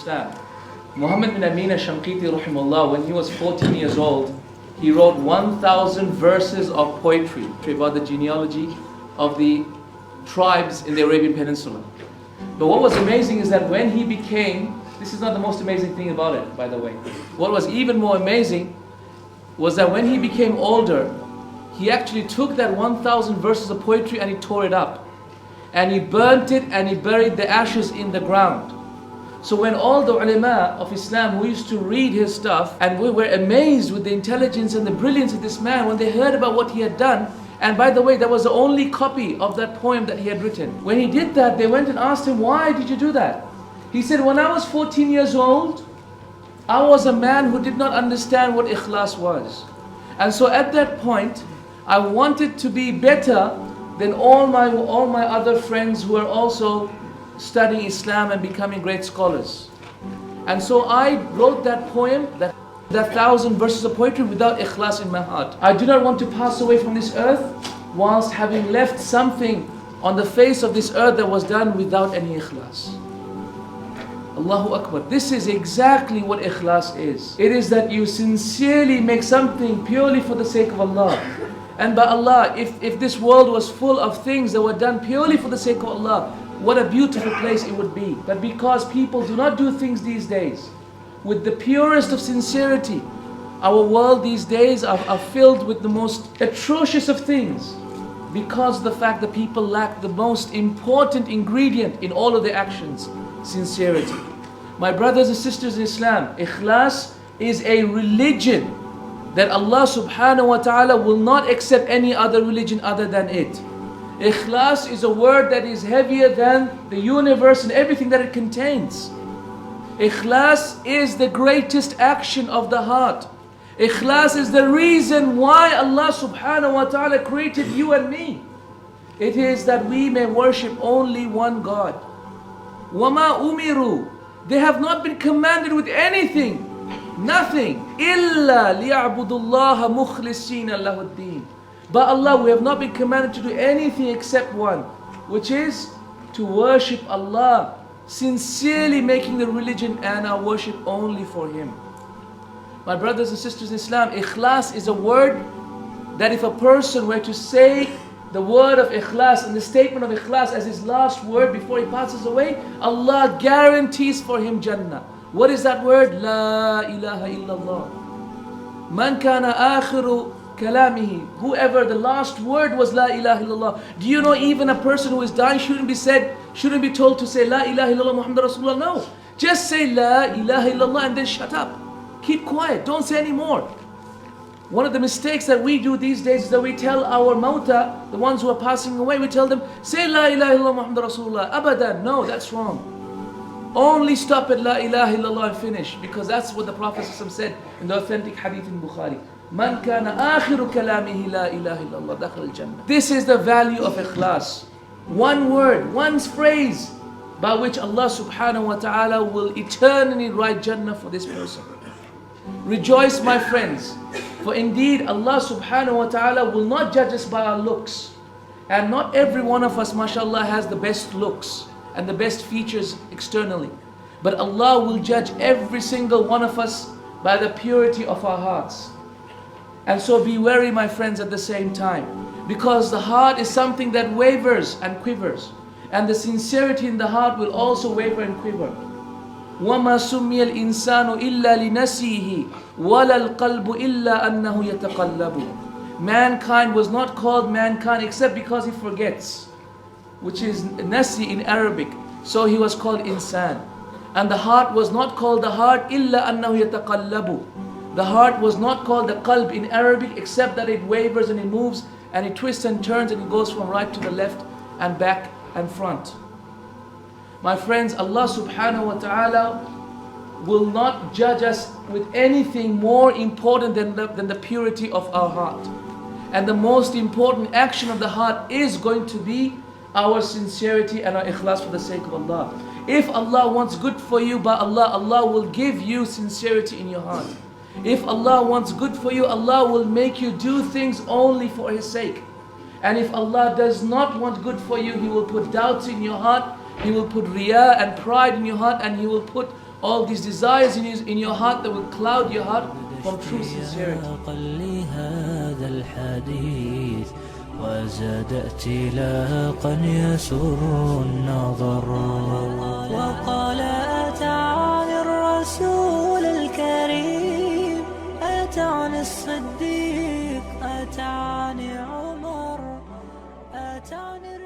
Islam. Muhammad bin Amin al-Shanqiti rahimahullah, when he was 14 years old, he wrote 1,000 verses of poetry about the genealogy of the tribes in the Arabian Peninsula. But what was amazing is that when he became, this is not the most amazing thing about it, by the way. What was even more amazing was that when he became older, he actually took that 1,000 verses of poetry and he tore it up. And he burnt it and he buried the ashes in the ground. So when all the ulama of Islam who used to read his stuff, and we were amazed with the intelligence and the brilliance of this man when they heard about what he had done. And by the way, that was the only copy of that poem that he had written. When he did that, they went and asked him, why did you do that? He said, when I was 14 years old, I was a man who did not understand what ikhlas was. And so at that point, I wanted to be better than all my other friends who are also studying Islam and becoming great scholars. And so I wrote that poem, that 1,000 verses of poetry without ikhlas in my heart. I do not want to pass away from this earth whilst having left something on the face of this earth that was done without any ikhlas. Allahu Akbar. This is exactly what ikhlas is. It is that you sincerely make something purely for the sake of Allah. And by Allah, if this world was full of things that were done purely for the sake of Allah, what a beautiful place it would be. But because people do not do things these days with the purest of sincerity, our world these days are filled with the most atrocious of things, because of the fact that people lack the most important ingredient in all of their actions: sincerity. My brothers and sisters in Islam, ikhlas is a religion that Allah subhanahu wa ta'ala will not accept any other religion other than it. Ikhlas is a word that is heavier than the universe and everything that it contains. Ikhlas is the greatest action of the heart. Ikhlas is the reason why Allah subhanahu wa ta'ala created you and me. It is that we may worship only one God. وَمَا أُمِرُوا, they have not been commanded with anything, nothing. إِلَّا لِيَعْبُدُوا اللَّهَ مُخْلِصِينَ لَهُ الدِّينَ. But Allah, we have not been commanded to do anything except one, which is to worship Allah, sincerely making the religion and our worship only for Him. My brothers and sisters in Islam, ikhlas is a word that if a person were to say the word of ikhlas and the statement of ikhlas as his last word before he passes away, Allah guarantees for him Jannah. What is that word? La ilaha illallah. Man kana akhiru kalamihi. Whoever the last word was La ilaha illallah. Do you know even a person who is dying shouldn't be told to say La ilaha illallah Muhammad Rasulullah? No. Just say La ilaha illallah and then shut up. Keep quiet. Don't say any more. One of the mistakes that we do these days is that we tell our mauta, the ones who are passing away, we tell them, say La ilaha illallah Muhammad Rasulullah. Abadan. No, that's wrong. Only stop at La ilaha illallah and finish, because that's what the Prophet said in the authentic hadith in Bukhari. Man kana akhiru kalamihi la ilaha illallah dakhal al-jannah. This is the value of ikhlas. One word, one phrase by which Allah subhanahu wa ta'ala will eternally write Jannah for this person. Rejoice, my friends, for indeed Allah subhanahu wa ta'ala will not judge us by our looks. And not every one of us, mashallah, has the best looks and the best features externally. But Allah will judge every single one of us by the purity of our hearts. And so be wary, my friends, at the same time, because the heart is something that wavers and quivers, and the sincerity in the heart will also waver and quiver. وَمَا سُمِّيَ الْإِنسَانُ إِلَّا لِنَسِيهِ وَلَا الْقَلْبُ إِلَّا أَنَّهُ يَتَقَلَّبُ. Mankind was not called mankind except because he forgets, which is nasi in Arabic. So he was called insan. And the heart was not called the heart إِلَّا أَنَّهُ يَتَقَلَّبُ. The heart was not called the qalb in Arabic except that it wavers and it moves and it twists and turns and it goes from right to the left and back and front. My friends, Allah subhanahu wa ta'ala will not judge us with anything more important than the purity of our heart. And the most important action of the heart is going to be our sincerity and our ikhlas for the sake of Allah. If Allah wants good for you, by Allah, Allah will give you sincerity in your heart. If Allah wants good for you, Allah will make you do things only for His sake. And if Allah does not want good for you, He will put doubts in your heart, He will put riyah and pride in your heart, and He will put all these desires in your heart that will cloud your heart from true sincerity. هذا الحديث وزاد ائتلاقا يسر النظر وقال أتعني الرسول الكريم أتعني الصديق أتعني عمر أتعني